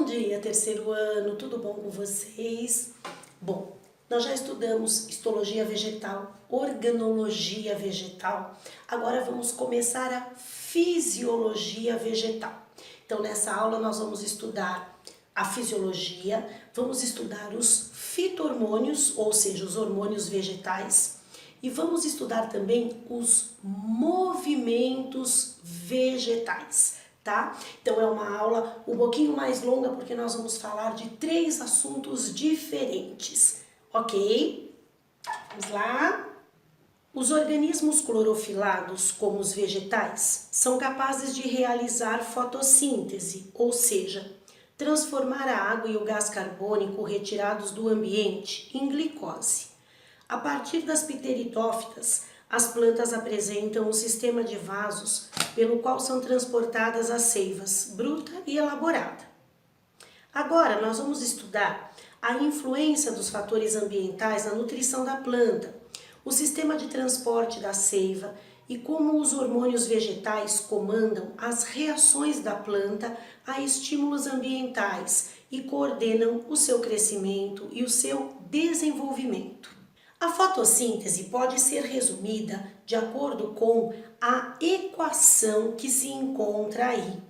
Bom dia, terceiro ano, tudo bom com vocês? Bom, nós já estudamos histologia vegetal, organologia vegetal, agora vamos começar a fisiologia vegetal. Então, nessa aula nós vamos estudar a fisiologia, vamos estudar os fito-hormônios, ou seja, os hormônios vegetais, e vamos estudar também os movimentos vegetais. Tá? Então é uma aula um pouquinho mais longa porque nós vamos falar de 3 assuntos diferentes, ok? Vamos lá? Os organismos clorofilados, como os vegetais, são capazes de realizar fotossíntese, ou seja, transformar a água e o gás carbônico retirados do ambiente em glicose. A partir das pteritófitas, as plantas apresentam um sistema de vasos pelo qual são transportadas as seivas, bruta e elaborada. Agora nós vamos estudar a influência dos fatores ambientais na nutrição da planta, o sistema de transporte da seiva e como os hormônios vegetais comandam as reações da planta a estímulos ambientais e coordenam o seu crescimento e o seu desenvolvimento. A fotossíntese pode ser resumida de acordo com a equação que se encontra aí.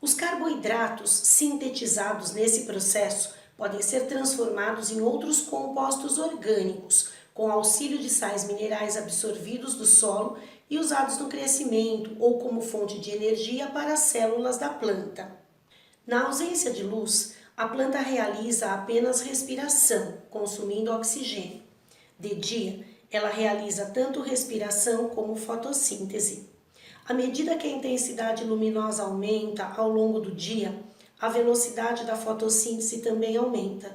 Os carboidratos sintetizados nesse processo podem ser transformados em outros compostos orgânicos, com auxílio de sais minerais absorvidos do solo e usados no crescimento ou como fonte de energia para as células da planta. Na ausência de luz, a planta realiza apenas respiração, consumindo oxigênio. De dia, ela realiza tanto respiração como fotossíntese. À medida que a intensidade luminosa aumenta ao longo do dia, a velocidade da fotossíntese também aumenta.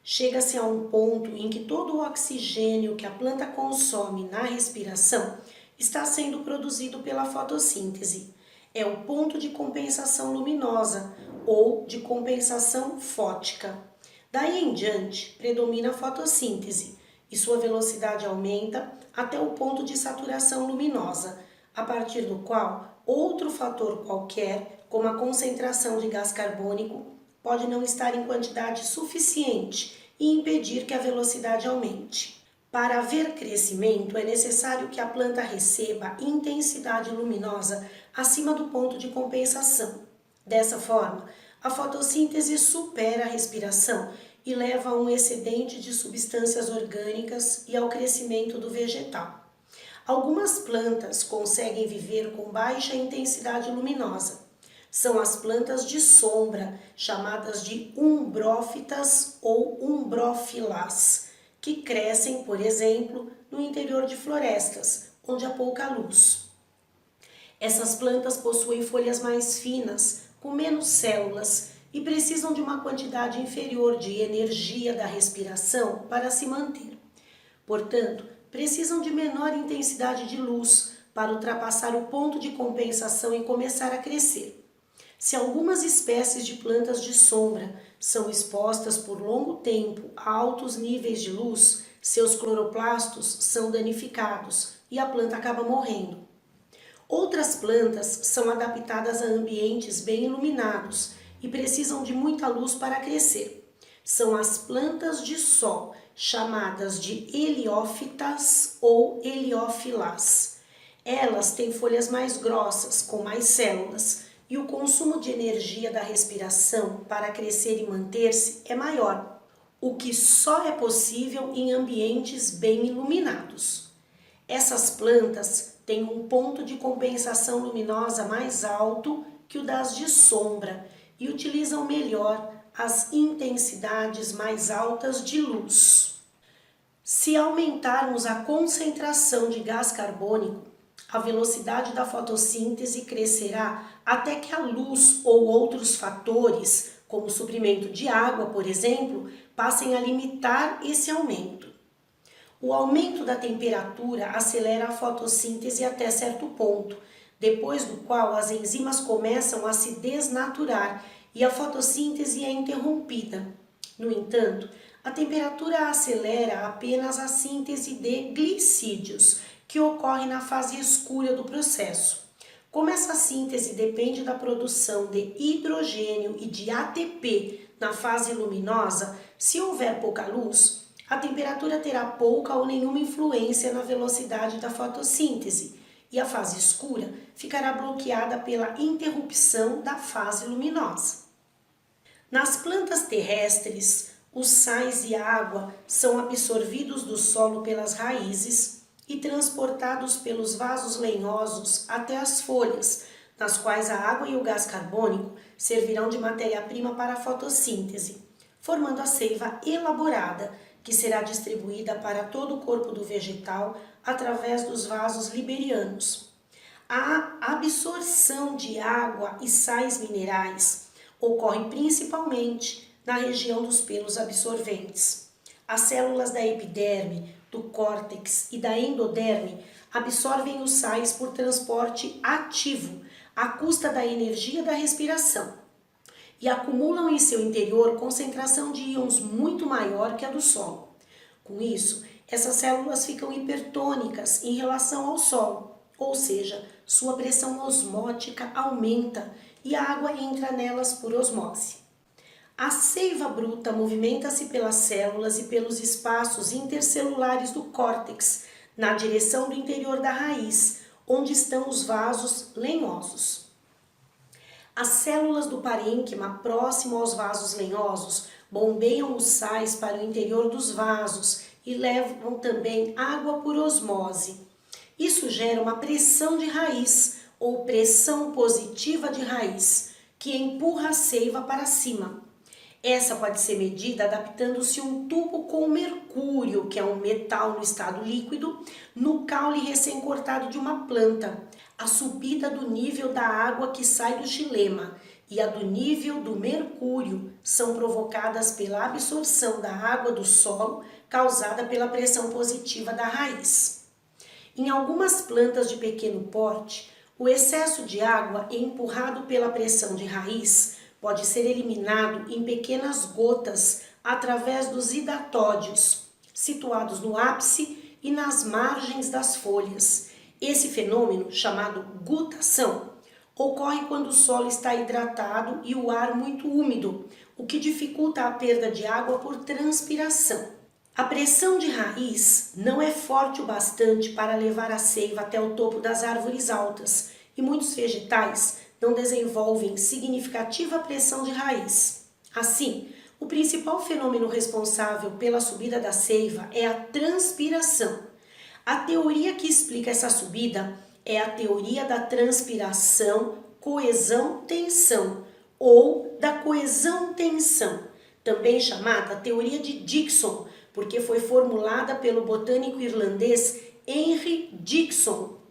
Chega-se a um ponto em que todo o oxigênio que a planta consome na respiração está sendo produzido pela fotossíntese. É o ponto de compensação luminosa ou de compensação fótica. Daí em diante, predomina a fotossíntese e sua velocidade aumenta até o ponto de saturação luminosa, a partir do qual outro fator qualquer, como a concentração de gás carbônico, pode não estar em quantidade suficiente e impedir que a velocidade aumente. Para haver crescimento, é necessário que a planta receba intensidade luminosa acima do ponto de compensação. Dessa forma, a fotossíntese supera a respiração e leva a um excedente de substâncias orgânicas e ao crescimento do vegetal. Algumas plantas conseguem viver com baixa intensidade luminosa. São as plantas de sombra, chamadas de umbrófitas ou umbrófilas, que crescem, por exemplo, no interior de florestas, onde há pouca luz. Essas plantas possuem folhas mais finas, com menos células, e precisam de uma quantidade inferior de energia da respiração para se manter. Portanto, precisam de menor intensidade de luz para ultrapassar o ponto de compensação e começar a crescer. Se algumas espécies de plantas de sombra são expostas por longo tempo a altos níveis de luz, seus cloroplastos são danificados e a planta acaba morrendo. Outras plantas são adaptadas a ambientes bem iluminados e precisam de muita luz para crescer. São as plantas de sol, chamadas de heliófitas ou heliófilas. Elas têm folhas mais grossas, com mais células, e o consumo de energia da respiração para crescer e manter-se é maior, o que só é possível em ambientes bem iluminados. Essas plantas têm um ponto de compensação luminosa mais alto que o das de sombra e utilizam melhor as intensidades mais altas de luz. Se aumentarmos a concentração de gás carbônico, a velocidade da fotossíntese crescerá até que a luz ou outros fatores, como o suprimento de água, por exemplo, passem a limitar esse aumento. O aumento da temperatura acelera a fotossíntese até certo ponto, depois do qual as enzimas começam a se desnaturar e a fotossíntese é interrompida. No entanto, a temperatura acelera apenas a síntese de glicídios, que ocorre na fase escura do processo. Como essa síntese depende da produção de hidrogênio e de ATP na fase luminosa, se houver pouca luz, a temperatura terá pouca ou nenhuma influência na velocidade da fotossíntese e a fase escura ficará bloqueada pela interrupção da fase luminosa. Nas plantas terrestres, os sais e a água são absorvidos do solo pelas raízes e transportados pelos vasos lenhosos até as folhas, nas quais a água e o gás carbônico servirão de matéria-prima para a fotossíntese, formando a seiva elaborada, que será distribuída para todo o corpo do vegetal através dos vasos liberianos. A absorção de água e sais minerais ocorre principalmente na região dos pelos absorventes. As células da epiderme, do córtex e da endoderme absorvem os sais por transporte ativo, à custa da energia da respiração, e acumulam em seu interior concentração de íons muito maior que a do solo. Com isso, essas células ficam hipertônicas em relação ao solo, ou seja, sua pressão osmótica aumenta e a água entra nelas por osmose. A seiva bruta movimenta-se pelas células e pelos espaços intercelulares do córtex, na direção do interior da raiz, onde estão os vasos lenhosos. As células do parênquima próximo aos vasos lenhosos bombeiam os sais para o interior dos vasos e levam também água por osmose. Isso gera uma pressão de raiz ou pressão positiva de raiz, que empurra a seiva para cima. Essa pode ser medida adaptando-se um tubo com mercúrio, que é um metal no estado líquido, no caule recém-cortado de uma planta. A subida do nível da água que sai do xilema e a do nível do mercúrio são provocadas pela absorção da água do solo causada pela pressão positiva da raiz. Em algumas plantas de pequeno porte, o excesso de água empurrado pela pressão de raiz pode ser eliminado em pequenas gotas através dos hidatódios, situados no ápice e nas margens das folhas. Esse fenômeno, chamado gutação, ocorre quando o solo está hidratado e o ar muito úmido, o que dificulta a perda de água por transpiração. A pressão de raiz não é forte o bastante para levar a seiva até o topo das árvores altas, e muitos vegetais não desenvolvem significativa pressão de raiz. Assim, o principal fenômeno responsável pela subida da seiva é a transpiração. A teoria que explica essa subida é a teoria da transpiração, coesão-tensão, ou da coesão-tensão, também chamada teoria de Dickson, porque foi formulada pelo botânico irlandês Henry Dickson.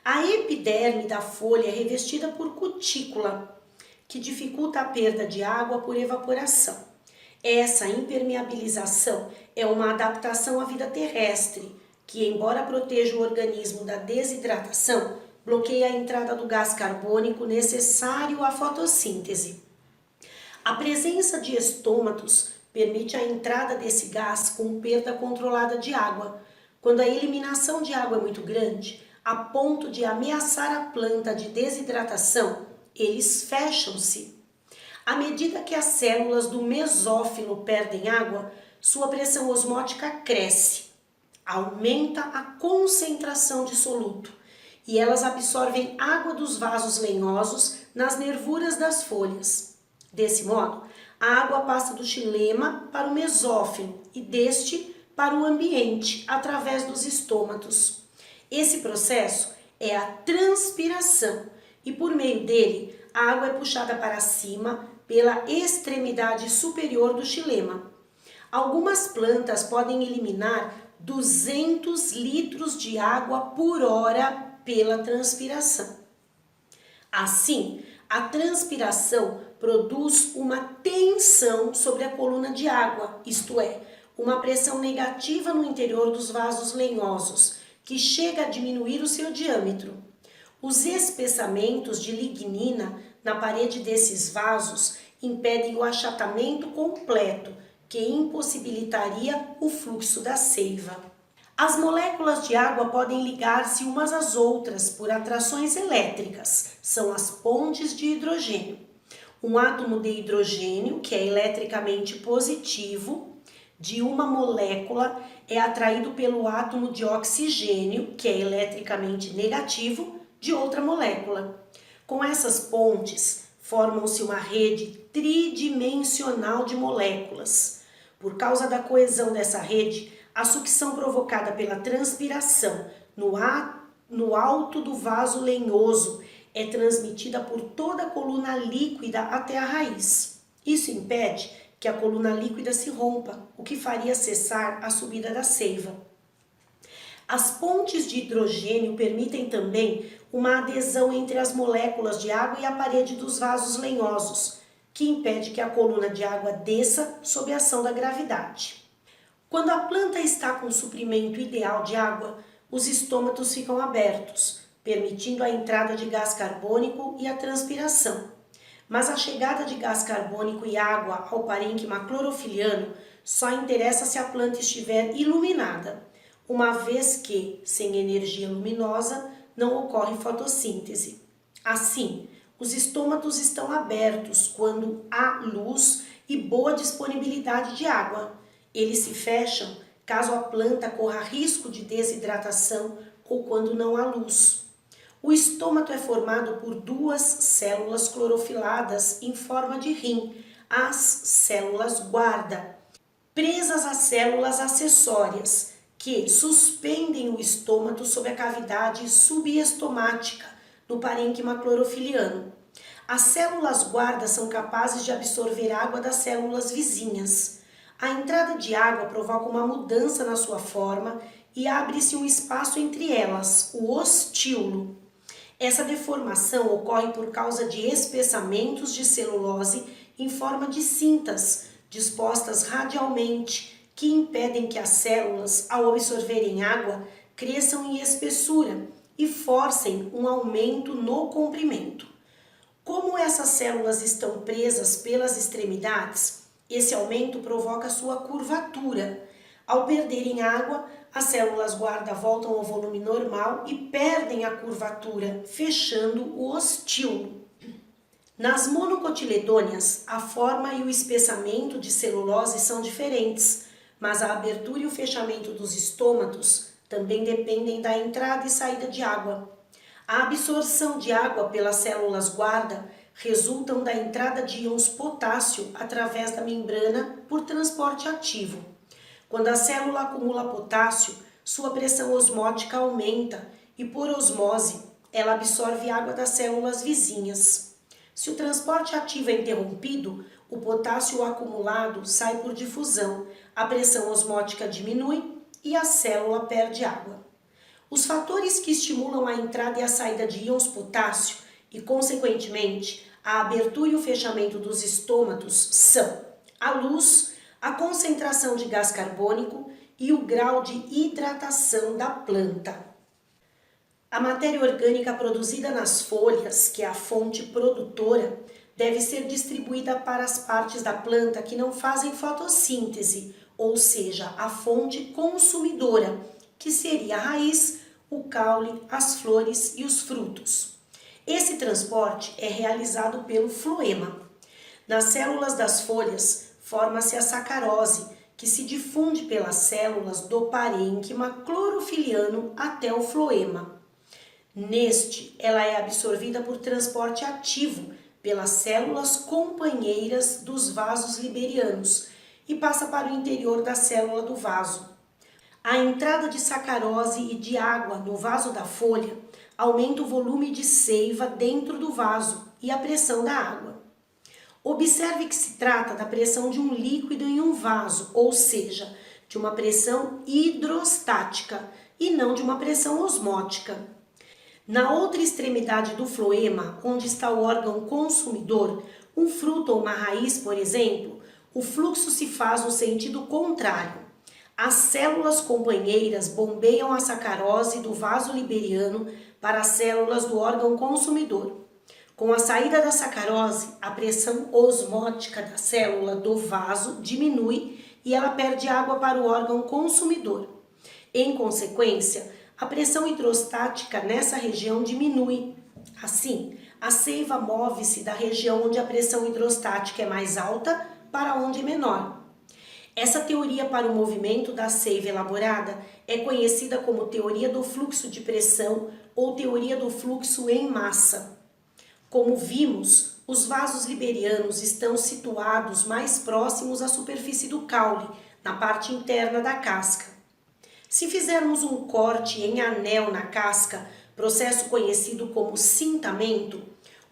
A epiderme da folha é revestida por cutícula, que dificulta a perda de água por evaporação. Essa impermeabilização é uma adaptação à vida terrestre, que, embora proteja o organismo da desidratação, bloqueia a entrada do gás carbônico necessário à fotossíntese. A presença de estômatos permite a entrada desse gás com perda controlada de água. Quando a eliminação de água é muito grande, a ponto de ameaçar a planta de desidratação, eles fecham-se. À medida que as células do mesófilo perdem água, sua pressão osmótica cresce, aumenta a concentração de soluto e elas absorvem água dos vasos lenhosos nas nervuras das folhas. Desse modo, a água passa do xilema para o mesófilo e deste para o ambiente através dos estômatos. Esse processo é a transpiração e, por meio dele, a água é puxada para cima pela extremidade superior do xilema. Algumas plantas podem eliminar 200 litros de água por hora pela transpiração. Assim, a transpiração produz uma tensão sobre a coluna de água, isto é, uma pressão negativa no interior dos vasos lenhosos, que chega a diminuir o seu diâmetro. Os espessamentos de lignina na parede desses vasos impedem o achatamento completo, que impossibilitaria o fluxo da seiva. As moléculas de água podem ligar-se umas às outras por atrações elétricas, são as pontes de hidrogênio. Um átomo de hidrogênio, que é eletricamente positivo, de uma molécula é atraído pelo átomo de oxigênio, que é eletricamente negativo, de outra molécula. Com essas pontes, formam-se uma rede tridimensional de moléculas. Por causa da coesão dessa rede, a sucção provocada pela transpiração no alto do vaso lenhoso é transmitida por toda a coluna líquida até a raiz. Isso impede que a coluna líquida se rompa, o que faria cessar a subida da seiva. As pontes de hidrogênio permitem também uma adesão entre as moléculas de água e a parede dos vasos lenhosos, que impede que a coluna de água desça sob a ação da gravidade. Quando a planta está com o suprimento ideal de água, os estômatos ficam abertos, permitindo a entrada de gás carbônico e a transpiração. Mas a chegada de gás carbônico e água ao parênquima clorofiliano só interessa se a planta estiver iluminada, uma vez que, sem energia luminosa, não ocorre fotossíntese. Assim, os estômatos estão abertos quando há luz e boa disponibilidade de água. Eles se fecham caso a planta corra risco de desidratação ou quando não há luz. O estômato é formado por duas células clorofiladas em forma de rim, as células guarda, presas às células acessórias, que suspendem o estômato sob a cavidade subestomática no parênquima clorofiliano. As células guarda são capazes de absorver água das células vizinhas. A entrada de água provoca uma mudança na sua forma e abre-se um espaço entre elas, o ostíolo. Essa deformação ocorre por causa de espessamentos de celulose em forma de cintas, dispostas radialmente, que impedem que as células, ao absorverem água, cresçam em espessura e forcem um aumento no comprimento. Como essas células estão presas pelas extremidades, esse aumento provoca sua curvatura. Ao perderem água, as células guarda voltam ao volume normal e perdem a curvatura, fechando o ostíolo. Nas monocotiledôneas, a forma e o espessamento de celulose são diferentes, mas a abertura e o fechamento dos estômatos também dependem da entrada e saída de água. A absorção de água pelas células guarda resultam da entrada de íons potássio através da membrana por transporte ativo. Quando a célula acumula potássio, sua pressão osmótica aumenta e, por osmose, ela absorve água das células vizinhas. Se o transporte ativo é interrompido, o potássio acumulado sai por difusão, a pressão osmótica diminui e a célula perde água. Os fatores que estimulam a entrada e a saída de íons potássio e, consequentemente, a abertura e o fechamento dos estômatos são a luz, a concentração de gás carbônico e o grau de hidratação da planta. A matéria orgânica produzida nas folhas, que é a fonte produtora, deve ser distribuída para as partes da planta que não fazem fotossíntese, ou seja, a fonte consumidora, que seria a raiz, o caule, as flores e os frutos. Esse transporte é realizado pelo floema. Nas células das folhas, forma-se a sacarose, que se difunde pelas células do parênquima clorofiliano até o floema. Neste, ela é absorvida por transporte ativo pelas células companheiras dos vasos liberianos e passa para o interior da célula do vaso. A entrada de sacarose e de água no vaso da folha aumenta o volume de seiva dentro do vaso e a pressão da água. Observe que se trata da pressão de um líquido em um vaso, ou seja, de uma pressão hidrostática e não de uma pressão osmótica. Na outra extremidade do floema, onde está o órgão consumidor, um fruto ou uma raiz, por exemplo, o fluxo se faz no sentido contrário. As células companheiras bombeiam a sacarose do vaso liberiano para as células do órgão consumidor. Com a saída da sacarose, a pressão osmótica da célula do vaso diminui e ela perde água para o órgão consumidor. Em consequência, a pressão hidrostática nessa região diminui. Assim, a seiva move-se da região onde a pressão hidrostática é mais alta para onde é menor. Essa teoria para o movimento da seiva elaborada é conhecida como teoria do fluxo de pressão ou teoria do fluxo em massa. Como vimos, os vasos liberianos estão situados mais próximos à superfície do caule, na parte interna da casca. Se fizermos um corte em anel na casca, processo conhecido como cintamento,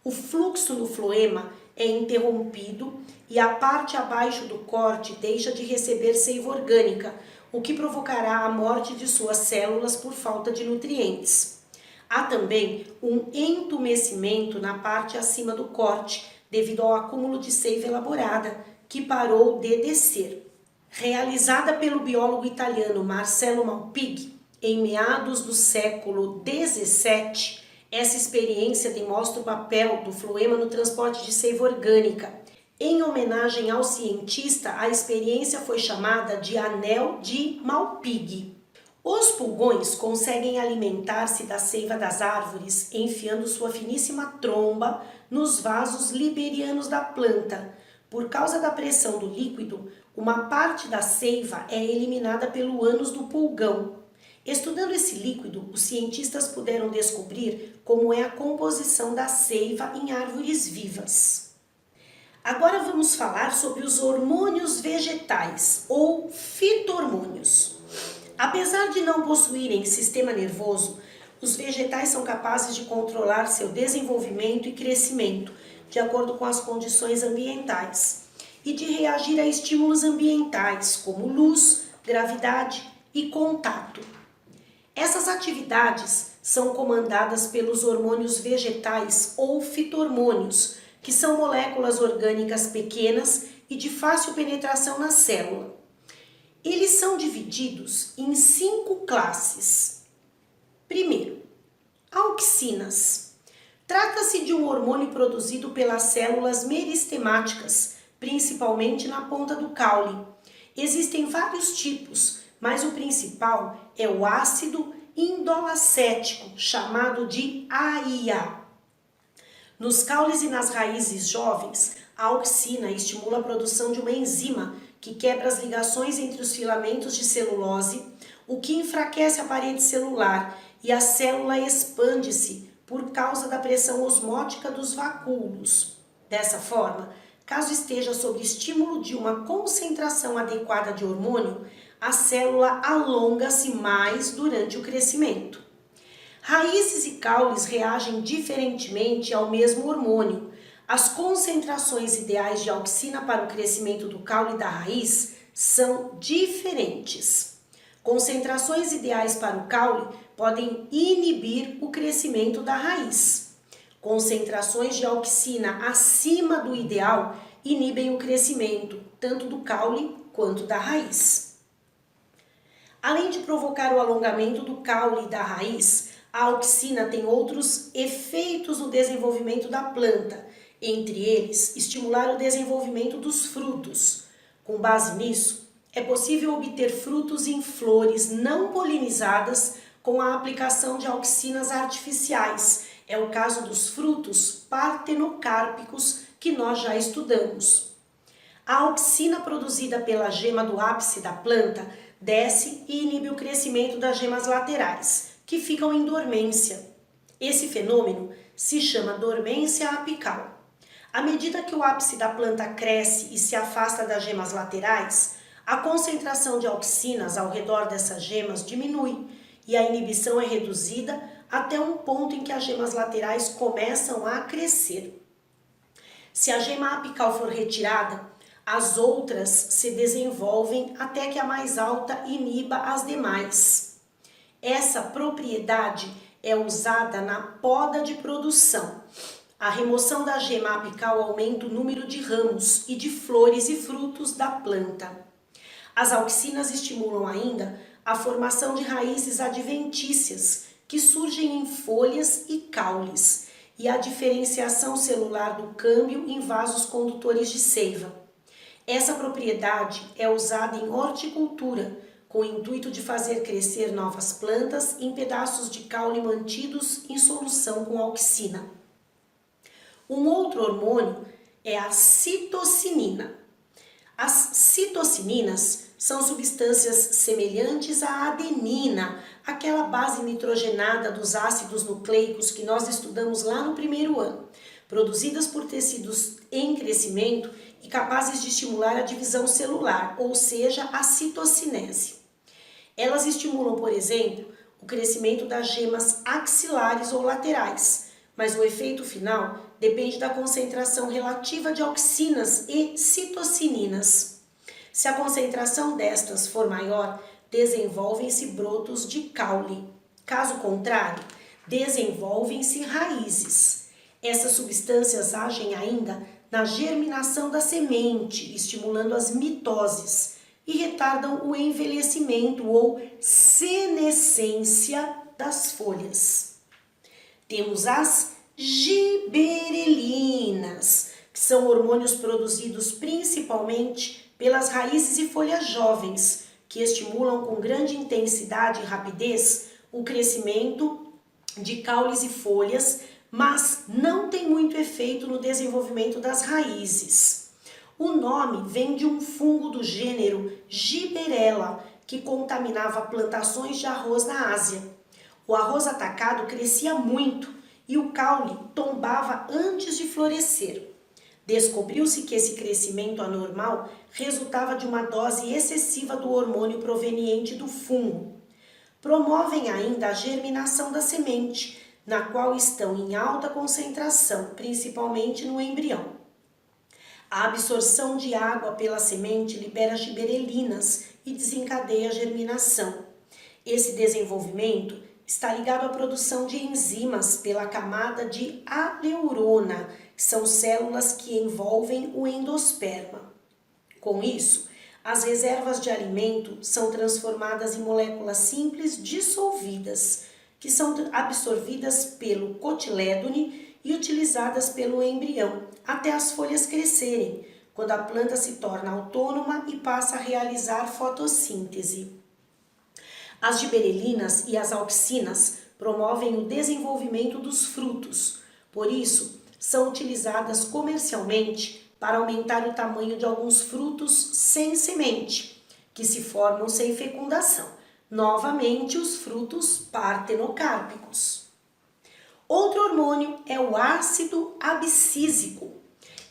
o fluxo no floema é interrompido e a parte abaixo do corte deixa de receber seiva orgânica, o que provocará a morte de suas células por falta de nutrientes. Há também um entumecimento na parte acima do corte, devido ao acúmulo de seiva elaborada, que parou de descer. Realizada pelo biólogo italiano Marcello Malpighi, em meados do século XVII, essa experiência demonstra o papel do floema no transporte de seiva orgânica. Em homenagem ao cientista, a experiência foi chamada de Anel de Malpighi. Os pulgões conseguem alimentar-se da seiva das árvores, enfiando sua finíssima tromba nos vasos liberianos da planta. Por causa da pressão do líquido, uma parte da seiva é eliminada pelo ânus do pulgão. Estudando esse líquido, os cientistas puderam descobrir como é a composição da seiva em árvores vivas. Agora vamos falar sobre os hormônios vegetais, ou fito-hormônios. Apesar de não possuírem sistema nervoso, os vegetais são capazes de controlar seu desenvolvimento e crescimento, de acordo com as condições ambientais, e de reagir a estímulos ambientais, como luz, gravidade e contato. Essas atividades são comandadas pelos hormônios vegetais ou fito-hormônios, que são moléculas orgânicas pequenas e de fácil penetração na célula. Eles são divididos em 5 classes. Primeiro, auxinas. Trata-se de um hormônio produzido pelas células meristemáticas, principalmente na ponta do caule. Existem vários tipos, mas o principal é o ácido indolacético, chamado de AIA. Nos caules e nas raízes jovens, a auxina estimula a produção de uma enzima que quebra as ligações entre os filamentos de celulose, o que enfraquece a parede celular e a célula expande-se por causa da pressão osmótica dos vacúolos. Dessa forma, caso esteja sob estímulo de uma concentração adequada de hormônio, a célula alonga-se mais durante o crescimento. Raízes e caules reagem diferentemente ao mesmo hormônio. As concentrações ideais de auxina para o crescimento do caule da raiz são diferentes. Concentrações ideais para o caule podem inibir o crescimento da raiz. Concentrações de auxina acima do ideal inibem o crescimento tanto do caule quanto da raiz. Além de provocar o alongamento do caule e da raiz, a auxina tem outros efeitos no desenvolvimento da planta, entre eles, estimular o desenvolvimento dos frutos. Com base nisso, é possível obter frutos em flores não polinizadas com a aplicação de auxinas artificiais. É o caso dos frutos partenocárpicos que nós já estudamos. A auxina produzida pela gema do ápice da planta desce e inibe o crescimento das gemas laterais, que ficam em dormência. Esse fenômeno se chama dormência apical. À medida que o ápice da planta cresce e se afasta das gemas laterais, a concentração de auxinas ao redor dessas gemas diminui e a inibição é reduzida até um ponto em que as gemas laterais começam a crescer. Se a gema apical for retirada, as outras se desenvolvem até que a mais alta iniba as demais. Essa propriedade é usada na poda de produção. A remoção da gema apical aumenta o número de ramos e de flores e frutos da planta. As auxinas estimulam ainda a formação de raízes adventícias, que surgem em folhas e caules, e a diferenciação celular do câmbio em vasos condutores de seiva. Essa propriedade é usada em horticultura, com o intuito de fazer crescer novas plantas em pedaços de caule mantidos em solução com auxina. Um outro hormônio é a citocinina. As citocininas são substâncias semelhantes à adenina, aquela base nitrogenada dos ácidos nucleicos que nós estudamos lá no primeiro ano, produzidas por tecidos em crescimento e capazes de estimular a divisão celular, ou seja, a citocinese. Elas estimulam, por exemplo, o crescimento das gemas axilares ou laterais, mas o efeito final depende da concentração relativa de auxinas e citocininas. Se a concentração destas for maior, desenvolvem-se brotos de caule. Caso contrário, desenvolvem-se raízes. Essas substâncias agem ainda na germinação da semente, estimulando as mitoses e retardam o envelhecimento ou senescência das folhas. Temos as giberelinas, que são hormônios produzidos principalmente pelas raízes e folhas jovens, que estimulam com grande intensidade e rapidez o crescimento de caules e folhas, mas não tem muito efeito no desenvolvimento das raízes. O nome vem de um fungo do gênero Gibberella, que contaminava plantações de arroz na Ásia. O arroz atacado crescia muito e o caule tombava antes de florescer. Descobriu-se que esse crescimento anormal resultava de uma dose excessiva do hormônio proveniente do fungo. Promovem ainda a germinação da semente, na qual estão em alta concentração, principalmente no embrião. A absorção de água pela semente libera giberelinas e desencadeia a germinação. Esse desenvolvimento está ligado à produção de enzimas pela camada de aleurona, que são células que envolvem o endosperma. Com isso, as reservas de alimento são transformadas em moléculas simples dissolvidas, que são absorvidas pelo cotilédone e utilizadas pelo embrião até as folhas crescerem, quando a planta se torna autônoma e passa a realizar fotossíntese. As giberelinas e as auxinas promovem o desenvolvimento dos frutos, por isso são utilizadas comercialmente para aumentar o tamanho de alguns frutos sem semente, que se formam sem fecundação. Novamente, os frutos partenocárpicos. Outro hormônio é o ácido abscísico.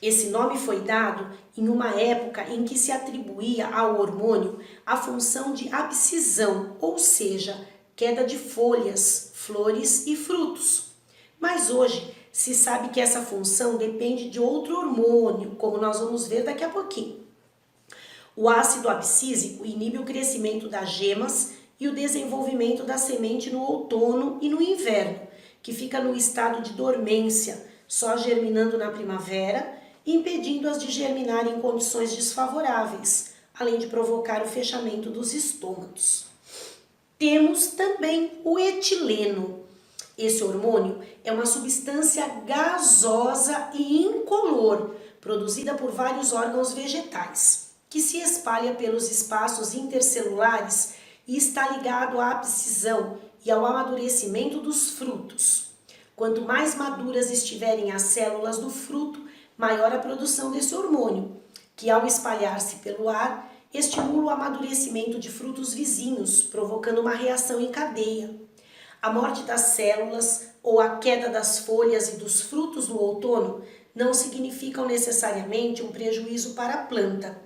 Esse nome foi dado em uma época em que se atribuía ao hormônio a função de abscisão, ou seja, queda de folhas, flores e frutos. Mas hoje se sabe que essa função depende de outro hormônio, como nós vamos ver daqui a pouquinho. O ácido abscísico inibe o crescimento das gemas e o desenvolvimento da semente no outono e no inverno, que fica no estado de dormência, só germinando na primavera, impedindo-as de germinar em condições desfavoráveis, além de provocar o fechamento dos estômatos. Temos também o etileno. Esse hormônio é uma substância gasosa e incolor, produzida por vários órgãos vegetais, que se espalha pelos espaços intercelulares e está ligado à abscisão e ao amadurecimento dos frutos. Quanto mais maduras estiverem as células do fruto, maior a produção desse hormônio, que ao espalhar-se pelo ar, estimula o amadurecimento de frutos vizinhos, provocando uma reação em cadeia. A morte das células ou a queda das folhas e dos frutos no outono não significam necessariamente um prejuízo para a planta.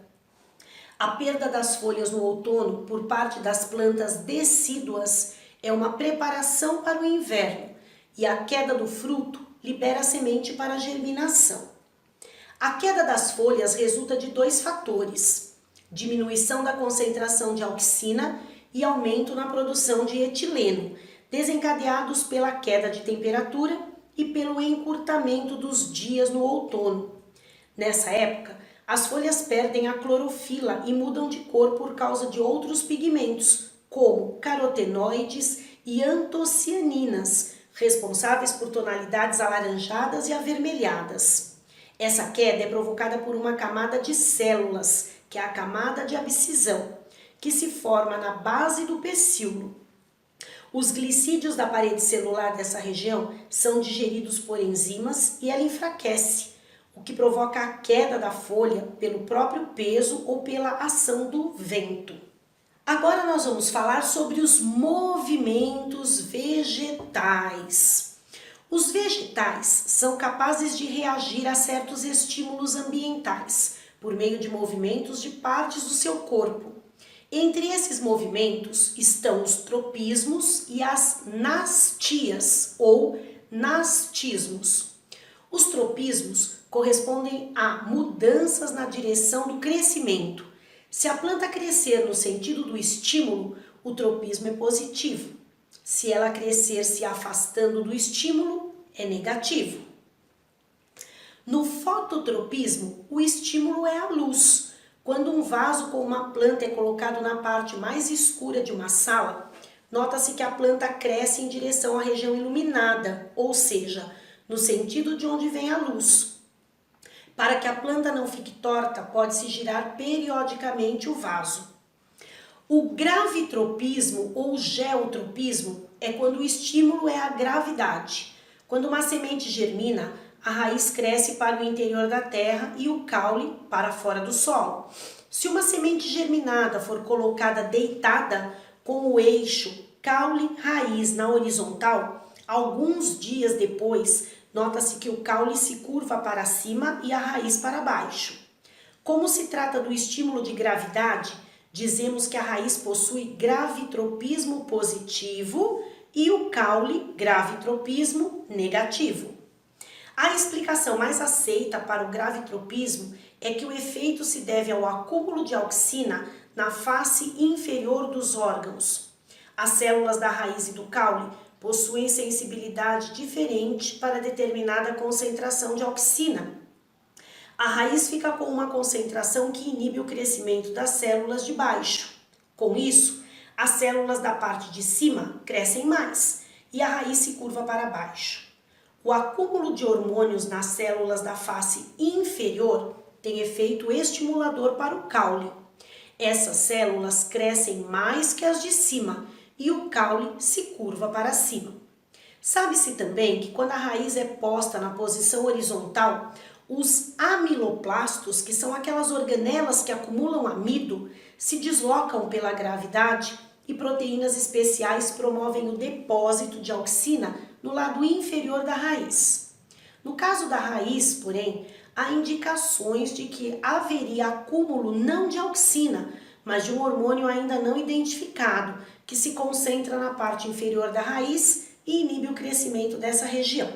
A perda das folhas no outono por parte das plantas decíduas é uma preparação para o inverno e a queda do fruto libera a semente para a germinação. A queda das folhas resulta de dois fatores: diminuição da concentração de auxina e aumento na produção de etileno, desencadeados pela queda de temperatura e pelo encurtamento dos dias no outono. Nessa época, as folhas perdem a clorofila e mudam de cor por causa de outros pigmentos, como carotenoides e antocianinas, responsáveis por tonalidades alaranjadas e avermelhadas. Essa queda é provocada por uma camada de células, que é a camada de abscisão, que se forma na base do pecíolo. Os glicídios da parede celular dessa região são digeridos por enzimas e ela enfraquece, o que provoca a queda da folha pelo próprio peso ou pela ação do vento. Agora nós vamos falar sobre os movimentos vegetais. Os vegetais são capazes de reagir a certos estímulos ambientais por meio de movimentos de partes do seu corpo. Entre esses movimentos estão os tropismos e as nastias ou nastismos. Os tropismos correspondem a mudanças na direção do crescimento. Se a planta crescer no sentido do estímulo, o tropismo é positivo. Se ela crescer se afastando do estímulo, é negativo. No fototropismo, o estímulo é a luz. Quando um vaso com uma planta é colocado na parte mais escura de uma sala, nota-se que a planta cresce em direção à região iluminada, ou seja, no sentido de onde vem a luz. Para que a planta não fique torta, pode-se girar periodicamente o vaso. O gravitropismo ou geotropismo é quando o estímulo é a gravidade. Quando uma semente germina, a raiz cresce para o interior da terra e o caule para fora do solo. Se uma semente germinada for colocada deitada com o eixo caule-raiz na horizontal, alguns dias depois, nota-se que o caule se curva para cima e a raiz para baixo. Como se trata do estímulo de gravidade, dizemos que a raiz possui gravitropismo positivo e o caule gravitropismo negativo. A explicação mais aceita para o gravitropismo é que o efeito se deve ao acúmulo de auxina na face inferior dos órgãos. As células da raiz e do caule possuem sensibilidade diferente para determinada concentração de auxina. A raiz fica com uma concentração que inibe o crescimento das células de baixo. Com isso, as células da parte de cima crescem mais e a raiz se curva para baixo. O acúmulo de hormônios nas células da face inferior tem efeito estimulador para o caule. Essas células crescem mais que as de cima e o caule se curva para cima. Sabe-se também que quando a raiz é posta na posição horizontal, os amiloplastos, que são aquelas organelas que acumulam amido, se deslocam pela gravidade e proteínas especiais promovem o depósito de auxina no lado inferior da raiz. No caso da raiz, porém, há indicações de que haveria acúmulo não de auxina, mas de um hormônio ainda não identificado, que se concentra na parte inferior da raiz e inibe o crescimento dessa região.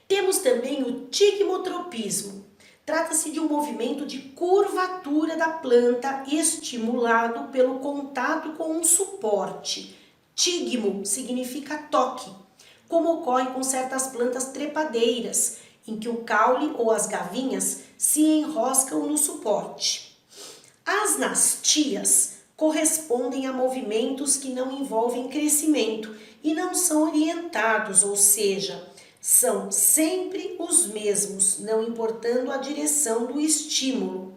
Temos também o tigmotropismo. Trata-se de um movimento de curvatura da planta estimulado pelo contato com um suporte. Tigmo significa toque, como ocorre com certas plantas trepadeiras, em que o caule ou as gavinhas se enroscam no suporte. As nastias correspondem a movimentos que não envolvem crescimento e não são orientados, ou seja, são sempre os mesmos, não importando a direção do estímulo.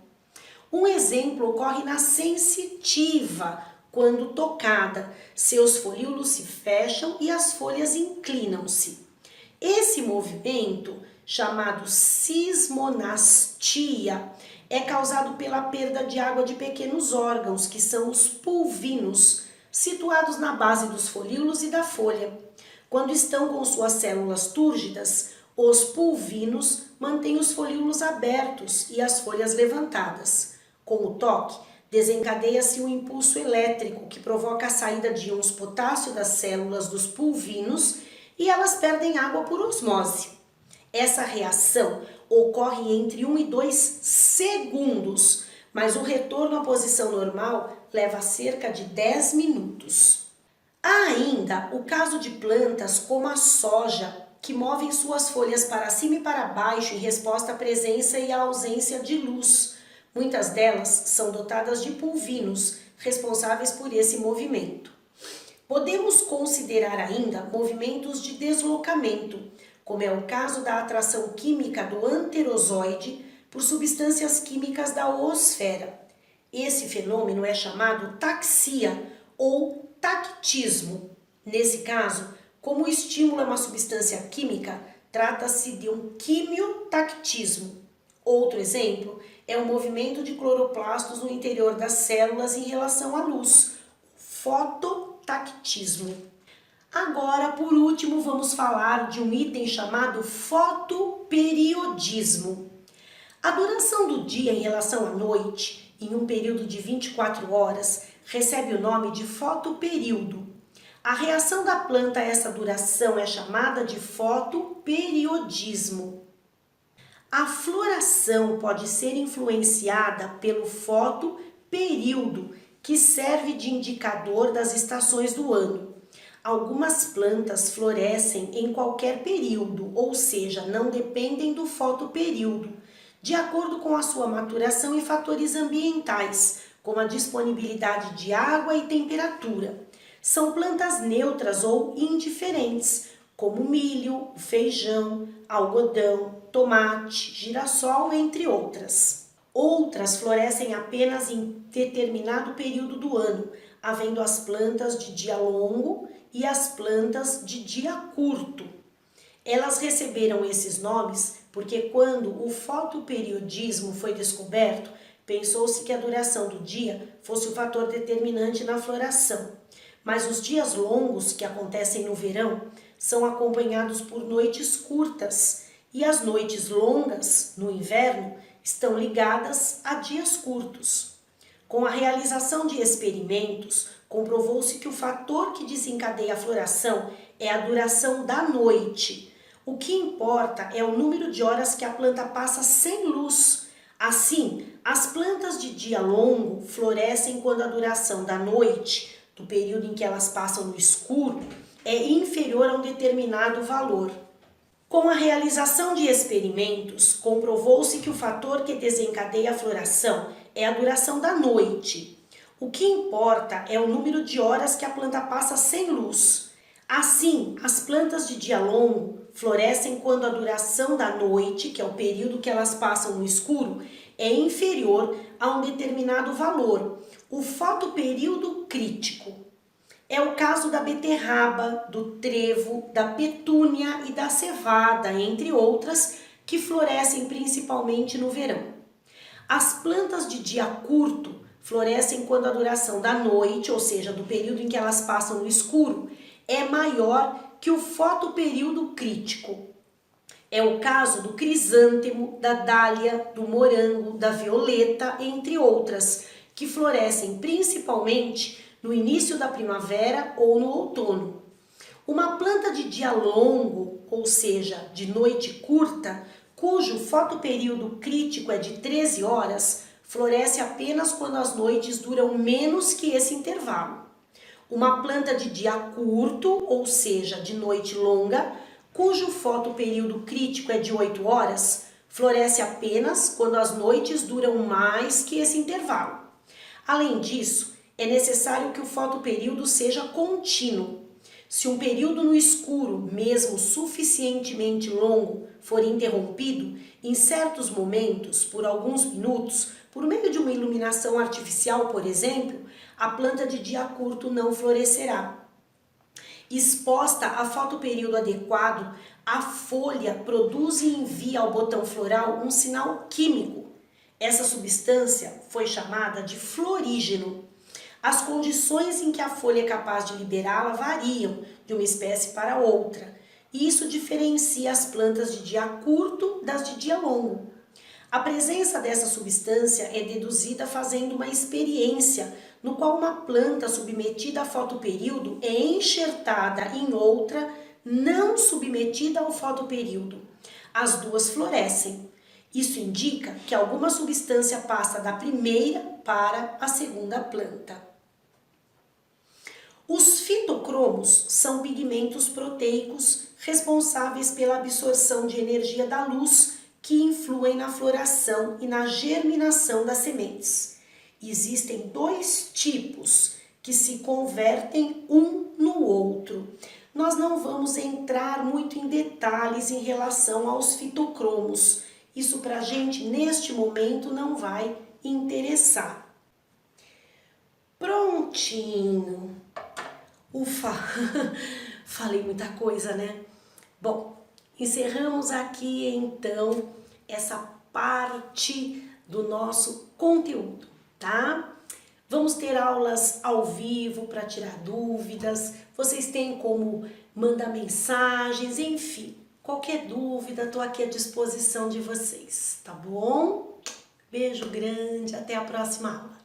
Um exemplo ocorre na sensitiva, quando tocada, seus folíolos se fecham e as folhas inclinam-se. Esse movimento, chamado cismonastia, é causado pela perda de água de pequenos órgãos, que são os pulvinos, situados na base dos folíolos e da folha. Quando estão com suas células túrgidas, os pulvinos mantêm os folíolos abertos e as folhas levantadas. Com o toque, desencadeia-se um impulso elétrico que provoca a saída de íons potássio das células dos pulvinos e elas perdem água por osmose. Essa reação ocorre entre 1 e 2 segundos, mas o retorno à posição normal leva cerca de 10 minutos. Há ainda o caso de plantas como a soja, que movem suas folhas para cima e para baixo em resposta à presença e à ausência de luz. Muitas delas são dotadas de pulvinos, responsáveis por esse movimento. Podemos considerar ainda movimentos de deslocamento, como é o caso da atração química do anterozoide por substâncias químicas da oosfera. Esse fenômeno é chamado taxia ou tactismo. Nesse caso, como o estímulo é uma substância química, trata-se de um quimiotactismo. Outro exemplo é o movimento de cloroplastos no interior das células em relação à luz, fototactismo. Agora, por último, vamos falar de um item chamado fotoperiodismo. A duração do dia em relação à noite, em um período de 24 horas, recebe o nome de fotoperíodo. A reação da planta a essa duração é chamada de fotoperiodismo. A floração pode ser influenciada pelo fotoperíodo, que serve de indicador das estações do ano. Algumas plantas florescem em qualquer período, ou seja, não dependem do fotoperíodo, de acordo com a sua maturação e fatores ambientais, como a disponibilidade de água e temperatura. São plantas neutras ou indiferentes, como milho, feijão, algodão, tomate, girassol, entre outras. Outras florescem apenas em determinado período do ano, havendo as plantas de dia longo e as plantas de dia curto. Elas receberam esses nomes porque quando o fotoperiodismo foi descoberto, pensou-se que a duração do dia fosse o fator determinante na floração. Mas os dias longos, que acontecem no verão, são acompanhados por noites curtas, e as noites longas, no inverno, estão ligadas a dias curtos. Com a realização de experimentos, comprovou-se que o fator que desencadeia a floração é a duração da noite. O que importa é o número de horas que a planta passa sem luz. Assim, as plantas de dia longo florescem quando a duração da noite, do período em que elas passam no escuro, é inferior a um determinado valor. Com a realização de experimentos, comprovou-se que o fator que desencadeia a floração é a duração da noite. O que importa é o número de horas que a planta passa sem luz. Assim, as plantas de dia longo florescem quando a duração da noite, que é o período que elas passam no escuro, é inferior a um determinado valor, o fotoperíodo crítico. É o caso da beterraba, do trevo, da petúnia e da cevada, entre outras, que florescem principalmente no verão. As plantas de dia curto florescem quando a duração da noite, ou seja, do período em que elas passam no escuro, é maior que o fotoperíodo crítico. É o caso do crisântemo, da dália, do morango, da violeta, entre outras, que florescem principalmente no início da primavera ou no outono. Uma planta de dia longo, ou seja, de noite curta, cujo fotoperíodo crítico é de 13 horas, floresce apenas quando as noites duram menos que esse intervalo. Uma planta de dia curto, ou seja, de noite longa, cujo fotoperíodo crítico é de 8 horas, floresce apenas quando as noites duram mais que esse intervalo. Além disso, é necessário que o fotoperíodo seja contínuo. Se um período no escuro, mesmo suficientemente longo, for interrompido, em certos momentos, por alguns minutos, por meio de uma iluminação artificial, por exemplo, a planta de dia curto não florescerá. Exposta a fotoperíodo adequado, a folha produz e envia ao botão floral um sinal químico. Essa substância foi chamada de florígeno. As condições em que a folha é capaz de liberá-la variam de uma espécie para outra, e isso diferencia as plantas de dia curto das de dia longo. A presença dessa substância é deduzida fazendo uma experiência, no qual uma planta submetida a fotoperíodo é enxertada em outra não submetida ao fotoperíodo. As duas florescem. Isso indica que alguma substância passa da primeira para a segunda planta. Os fitocromos são pigmentos proteicos responsáveis pela absorção de energia da luz que influem na floração e na germinação das sementes. Existem dois tipos que se convertem um no outro. Nós não vamos entrar muito em detalhes em relação aos fitocromos. Isso para a gente, neste momento, não vai interessar. Prontinho. Ufa, falei muita coisa, né? Bom, encerramos aqui então essa parte do nosso conteúdo, tá? Vamos ter aulas ao vivo para tirar dúvidas, vocês têm como mandar mensagens, enfim, qualquer dúvida, estou aqui à disposição de vocês, tá bom? Beijo grande, até a próxima aula.